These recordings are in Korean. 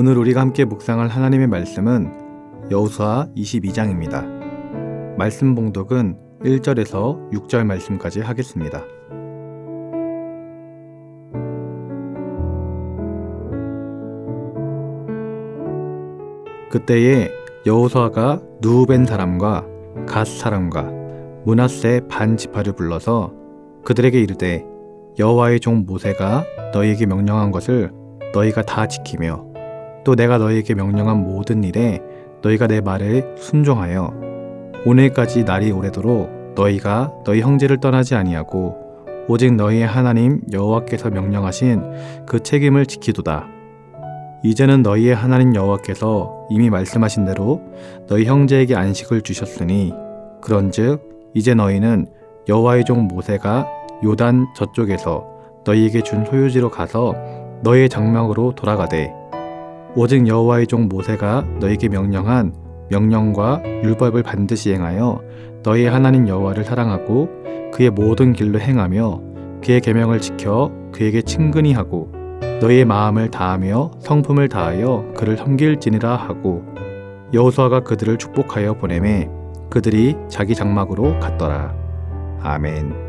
오늘 우리가 함께 묵상할 하나님의 말씀은 여호수아 22장입니다. 말씀 봉독은 1절에서 6절 말씀까지 하겠습니다. 그때에 여호수아가 누우벤 사람과 갓 사람과 므낫세 반 지파를 불러서 그들에게 이르되 여호와의 종 모세가 너희에게 명령한 것을 너희가 다 지키며 또 내가 너희에게 명령한 모든 일에 너희가 내 말에 순종하여 오늘까지 날이 오래도록 너희가 너희 형제를 떠나지 아니하고 오직 너희의 하나님 여호와께서 명령하신 그 책임을 지키도다. 이제는 너희의 하나님 여호와께서 이미 말씀하신 대로 너희 형제에게 안식을 주셨으니 그런즉 이제 너희는 여호와의 종 모세가 요단 저쪽에서 너희에게 준 소유지로 가서 너희의 장막으로 돌아가되 오직 여호와의 종 모세가 너희에게 명령한 명령과 율법을 반드시 행하여 너희의 하나님 여호와를 사랑하고 그의 모든 길로 행하며 그의 계명을 지켜 그에게 친근히 하고 너희의 마음을 다하며 성품을 다하여 그를 섬길지니라 하고 여호수아가 그들을 축복하여 보내매 그들이 자기 장막으로 갔더라. 아멘.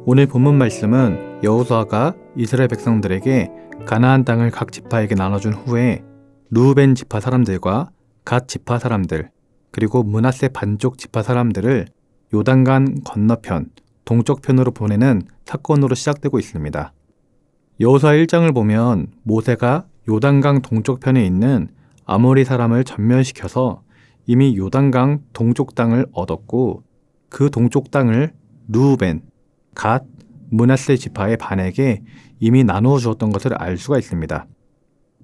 오늘 본문 말씀은 여호수아가 이스라엘 백성들에게 가나안 땅을 각 지파에게 나눠준 후에 르우벤 지파 사람들과 갓 지파 사람들 그리고 므낫세 반쪽 지파 사람들을 요단강 건너편 동쪽편으로 보내는 사건으로 시작되고 있습니다. 여호수아 1장을 보면 모세가 요단강 동쪽편에 있는 아모리 사람을 전면시켜서 이미 요단강 동쪽 땅을 얻었고 그 동쪽 땅을 르우벤, 갓, 므낫세 지파의 반에게 이미 나누어 주었던 것을 알 수가 있습니다.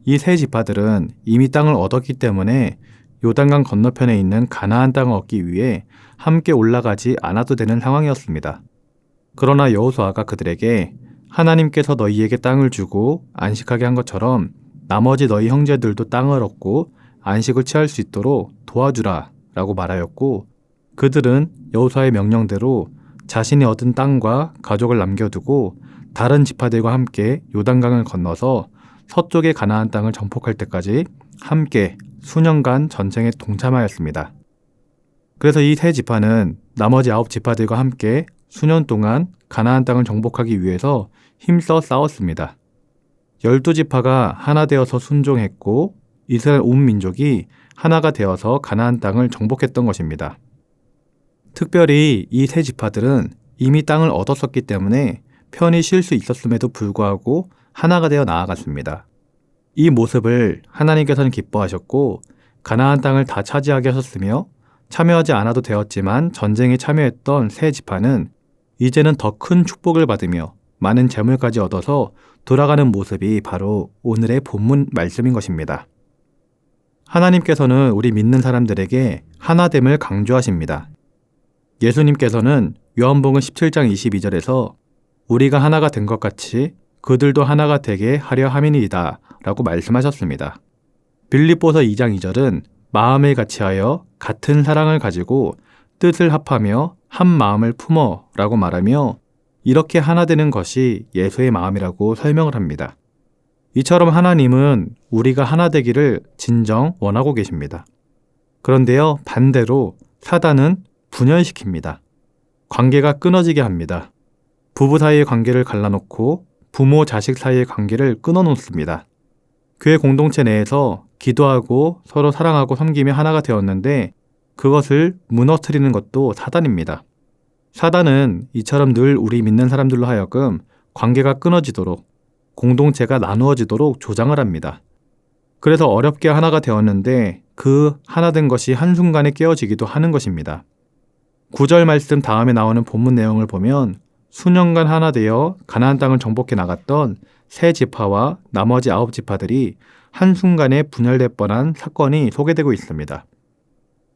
이 세 지파들은 이미 땅을 얻었기 때문에 요단강 건너편에 있는 가나안 땅을 얻기 위해 함께 올라가지 않아도 되는 상황이었습니다. 그러나 여호수아가 그들에게 하나님께서 너희에게 땅을 주고 안식하게 한 것처럼 나머지 너희 형제들도 땅을 얻고 안식을 취할 수 있도록 도와주라 라고 말하였고 그들은 여호수아의 명령대로 자신이 얻은 땅과 가족을 남겨두고 다른 지파들과 함께 요단강을 건너서 서쪽의 가나안 땅을 정복할 때까지 함께 수년간 전쟁에 동참하였습니다. 그래서 이 세 지파는 나머지 9지파들과 함께 수년 동안 가나안 땅을 정복하기 위해서 힘써 싸웠습니다. 12지파가 하나 되어서 순종했고 이스라엘 온 민족이 하나가 되어서 가나안 땅을 정복했던 것입니다. 특별히 이 세 지파들은 이미 땅을 얻었었기 때문에 편히 쉴 수 있었음에도 불구하고 하나가 되어 나아갔습니다. 이 모습을 하나님께서는 기뻐하셨고 가나안 땅을 다 차지하게 하셨으며 참여하지 않아도 되었지만 전쟁에 참여했던 세 지파는 이제는 더 큰 축복을 받으며 많은 재물까지 얻어서 돌아가는 모습이 바로 오늘의 본문 말씀인 것입니다. 하나님께서는 우리 믿는 사람들에게 하나됨을 강조하십니다. 예수님께서는 요한복음 17장 22절에서 우리가 하나가 된 것 같이 그들도 하나가 되게 하려 함이니이다 라고 말씀하셨습니다. 빌립보서 2장 2절은 마음을 같이하여 같은 사랑을 가지고 뜻을 합하며 한 마음을 품어 라고 말하며 이렇게 하나 되는 것이 예수의 마음이라고 설명을 합니다. 이처럼 하나님은 우리가 하나 되기를 진정 원하고 계십니다. 그런데요, 반대로 사단은 분열시킵니다. 관계가 끊어지게 합니다. 부부 사이의 관계를 갈라놓고 부모 자식 사이의 관계를 끊어놓습니다. 교회 공동체 내에서 기도하고 서로 사랑하고 섬기며 하나가 되었는데 그것을 무너뜨리는 것도 사단입니다. 사단은 이처럼 늘 우리 믿는 사람들로 하여금 관계가 끊어지도록 공동체가 나누어지도록 조장을 합니다. 그래서 어렵게 하나가 되었는데 그 하나 된 것이 한순간에 깨어지기도 하는 것입니다. 9절 말씀 다음에 나오는 본문 내용을 보면 수년간 하나 되어 가나안 땅을 정복해 나갔던 세 지파와 나머지 9지파들이 한순간에 분열될 뻔한 사건이 소개되고 있습니다.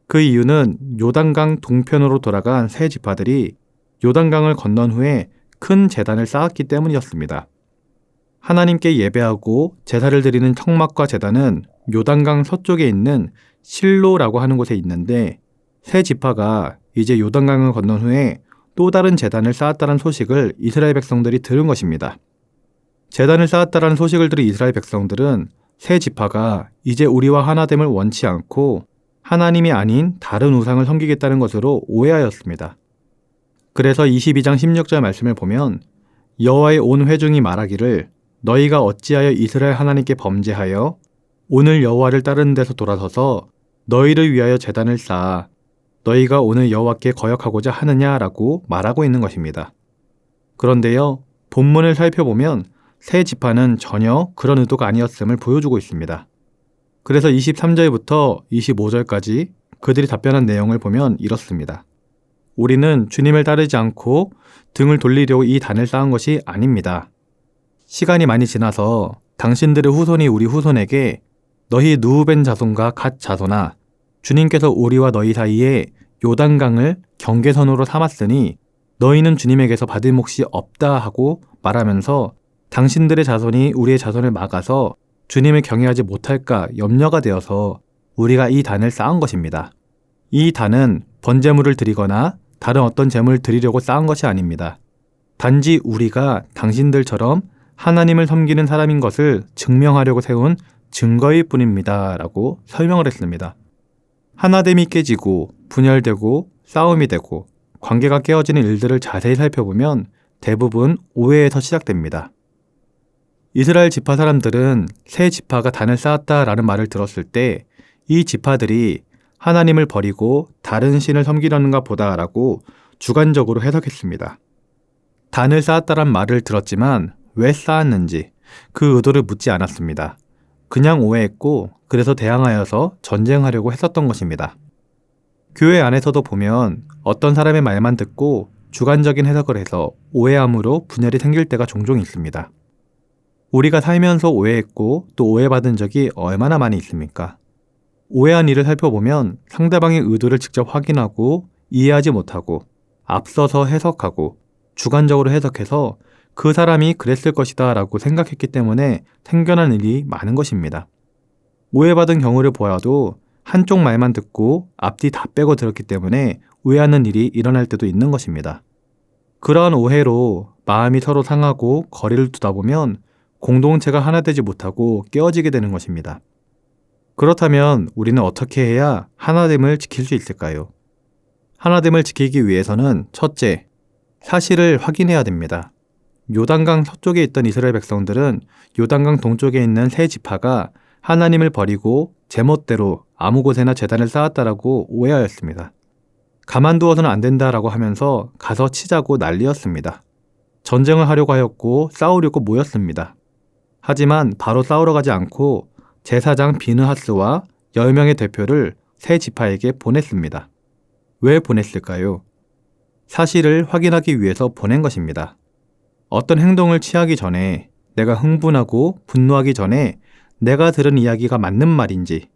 그 이유는 요단강 동편으로 돌아간 세 지파들이 요단강을 건넌 후에 큰 제단을 쌓았기 때문이었습니다. 하나님께 예배하고 제사를 드리는 청막과 제단은 요단강 서쪽에 있는 실로라고 하는 곳에 있는데 세 지파가 이제 요단강을 건넌 후에 또 다른 제단을 쌓았다는 소식을 이스라엘 백성들이 들은 것입니다. 제단을 쌓았다는 소식을 들은 이스라엘 백성들은 세 지파가 이제 우리와 하나됨을 원치 않고 하나님이 아닌 다른 우상을 섬기겠다는 것으로 오해하였습니다. 그래서 22장 16절 말씀을 보면 여호와의 온 회중이 말하기를 너희가 어찌하여 이스라엘 하나님께 범죄하여 오늘 여호와를 따르는 데서 돌아서서 너희를 위하여 제단을 쌓아 너희가 오늘 여호와께 거역하고자 하느냐라고 말하고 있는 것입니다. 그런데요, 본문을 살펴보면 세 지파는 전혀 그런 의도가 아니었음을 보여주고 있습니다. 그래서 23절부터 25절까지 그들이 답변한 내용을 보면 이렇습니다. 우리는 주님을 따르지 않고 등을 돌리려고 이 단을 쌓은 것이 아닙니다. 시간이 많이 지나서 당신들의 후손이 우리 후손에게 너희 누우벤 자손과 갓 자손아 주님께서 우리와 너희 사이에 요단강을 경계선으로 삼았으니 너희는 주님에게서 받을 몫이 없다 하고 말하면서 당신들의 자손이 우리의 자손을 막아서 주님을 경외하지 못할까 염려가 되어서 우리가 이 단을 쌓은 것입니다. 이 단은 번제물을 드리거나 다른 어떤 제물을 드리려고 쌓은 것이 아닙니다. 단지 우리가 당신들처럼 하나님을 섬기는 사람인 것을 증명하려고 세운 증거일 뿐입니다. 라고 설명을 했습니다. 하나됨이 깨지고 분열되고 싸움이 되고 관계가 깨어지는 일들을 자세히 살펴보면 대부분 오해에서 시작됩니다. 이스라엘 지파 사람들은 세 지파가 단을 쌓았다라는 말을 들었을 때 이 지파들이 하나님을 버리고 다른 신을 섬기려는가 보다라고 주관적으로 해석했습니다. 단을 쌓았다란 말을 들었지만 왜 쌓았는지 그 의도를 묻지 않았습니다. 그냥 오해했고 그래서 대항하여서 전쟁하려고 했었던 것입니다. 교회 안에서도 보면 어떤 사람의 말만 듣고 주관적인 해석을 해서 오해함으로 분열이 생길 때가 종종 있습니다. 우리가 살면서 오해했고 또 오해받은 적이 얼마나 많이 있습니까? 오해한 일을 살펴보면 상대방의 의도를 직접 확인하고 이해하지 못하고 앞서서 해석하고 주관적으로 해석해서 그 사람이 그랬을 것이다 라고 생각했기 때문에 생겨난 일이 많은 것입니다. 오해받은 경우를 보아도 한쪽 말만 듣고 앞뒤 다 빼고 들었기 때문에 오해하는 일이 일어날 때도 있는 것입니다. 그러한 오해로 마음이 서로 상하고 거리를 두다 보면 공동체가 하나 되지 못하고 깨어지게 되는 것입니다. 그렇다면 우리는 어떻게 해야 하나됨을 지킬 수 있을까요? 하나됨을 지키기 위해서는 첫째, 사실을 확인해야 됩니다. 요단강 서쪽에 있던 이스라엘 백성들은 요단강 동쪽에 있는 세 지파가 하나님을 버리고 제멋대로 아무 곳에나 제단을 쌓았다라고 오해하였습니다. 가만두어서는 안 된다라고 하면서 가서 치자고 난리였습니다. 전쟁을 하려고 하였고 싸우려고 모였습니다. 하지만 바로 싸우러 가지 않고 제사장 비느하스와 10명의 대표를 세 지파에게 보냈습니다. 왜 보냈을까요? 사실을 확인하기 위해서 보낸 것입니다. 어떤 행동을 취하기 전에 내가 흥분하고 분노하기 전에 내가 들은 이야기가 맞는 말인지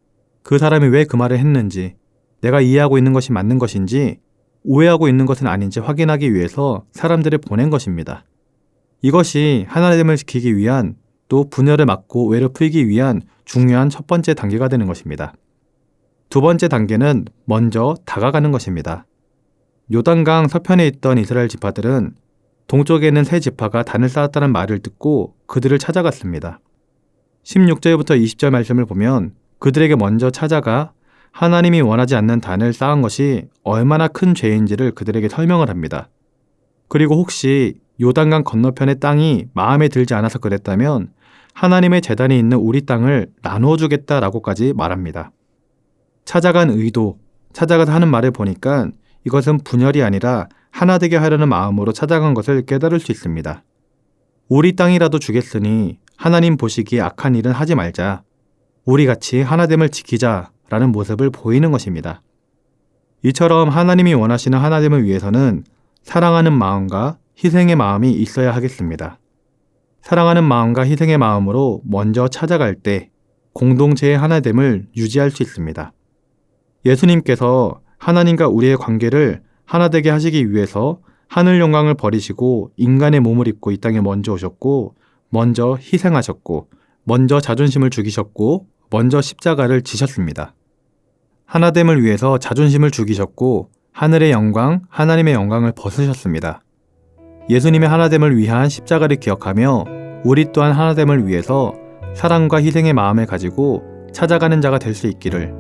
그 사람이 왜 그 말을 했는지 내가 이해하고 있는 것이 맞는 것인지 오해하고 있는 것은 아닌지 확인하기 위해서 사람들을 보낸 것입니다. 이것이 하나됨을 지키기 위한 또 분열을 막고 오해를 풀기 위한 중요한 첫 번째 단계가 되는 것입니다. 두 번째 단계는 먼저 다가가는 것입니다. 요단강 서편에 있던 이스라엘 지파들은 동쪽에 있는 세 지파가 단을 쌓았다는 말을 듣고 그들을 찾아갔습니다. 16절부터 20절 말씀을 보면 그들에게 먼저 찾아가 하나님이 원하지 않는 단을 쌓은 것이 얼마나 큰 죄인지를 그들에게 설명을 합니다. 그리고 혹시 요단강 건너편의 땅이 마음에 들지 않아서 그랬다면 하나님의 제단이 있는 우리 땅을 나누어 주겠다라고까지 말합니다. 찾아간 의도, 찾아가서 하는 말을 보니까 이것은 분열이 아니라 하나 되게 하려는 마음으로 찾아간 것을 깨달을 수 있습니다. 우리 땅이라도 주겠으니 하나님 보시기에 악한 일은 하지 말자. 우리 같이 하나됨을 지키자라는 모습을 보이는 것입니다. 이처럼 하나님이 원하시는 하나됨을 위해서는 사랑하는 마음과 희생의 마음이 있어야 하겠습니다. 사랑하는 마음과 희생의 마음으로 먼저 찾아갈 때 공동체의 하나됨을 유지할 수 있습니다. 예수님께서 하나님과 우리의 관계를 하나 되게 하시기 위해서 하늘 영광을 버리시고 인간의 몸을 입고 이 땅에 먼저 오셨고 먼저 희생하셨고 먼저 자존심을 죽이셨고 먼저 십자가를 지셨습니다. 하나됨을 위해서 자존심을 죽이셨고 하늘의 영광, 하나님의 영광을 벗으셨습니다. 예수님의 하나됨을 위한 십자가를 기억하며 우리 또한 하나됨을 위해서 사랑과 희생의 마음을 가지고 찾아가는 자가 될 수 있기를,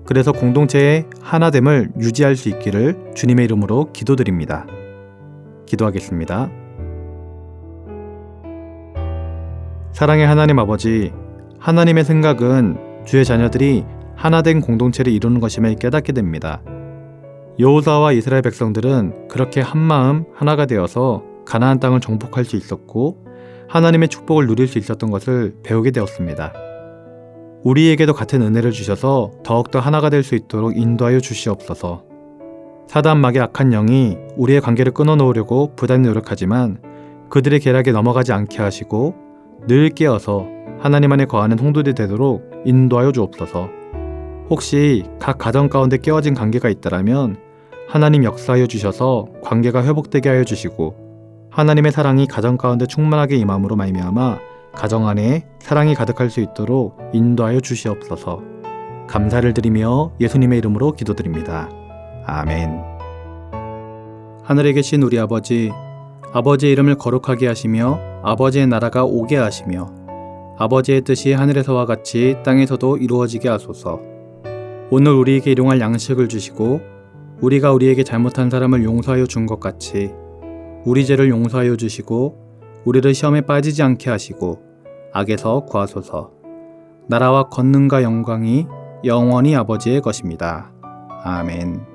그래서 공동체의 하나됨을 유지할 수 있기를 주님의 이름으로 기도드립니다. 기도하겠습니다. 사랑의 하나님 아버지, 하나님의 생각은 주의 자녀들이 하나된 공동체를 이루는 것임을 깨닫게 됩니다. 여호수아와 이스라엘 백성들은 그렇게 한마음 하나가 되어서 가나안 땅을 정복할 수 있었고 하나님의 축복을 누릴 수 있었던 것을 배우게 되었습니다. 우리에게도 같은 은혜를 주셔서 더욱더 하나가 될 수 있도록 인도하여 주시옵소서. 사단막의 악한 영이 우리의 관계를 끊어놓으려고 부단히 노력하지만 그들의 계략에 넘어가지 않게 하시고 늘 깨어서 하나님 안에 거하는 성도들이 되도록 인도하여 주옵소서. 혹시 각 가정 가운데 깨어진 관계가 있다라면 하나님 역사하여 주셔서 관계가 회복되게 하여 주시고 하나님의 사랑이 가정 가운데 충만하게 임함으로 말미암아 가정 안에 사랑이 가득할 수 있도록 인도하여 주시옵소서. 감사를 드리며 예수님의 이름으로 기도드립니다. 아멘. 하늘에 계신 우리 아버지, 아버지의 이름을 거룩하게 하시며 아버지의 나라가 오게 하시며 아버지의 뜻이 하늘에서와 같이 땅에서도 이루어지게 하소서. 오늘 우리에게 일용할 양식을 주시고 우리가 우리에게 잘못한 사람을 용서하여 준 것 같이 우리 죄를 용서하여 주시고 우리를 시험에 빠지지 않게 하시고 악에서 구하소서. 나라와 권능과 영광이 영원히 아버지의 것입니다. 아멘.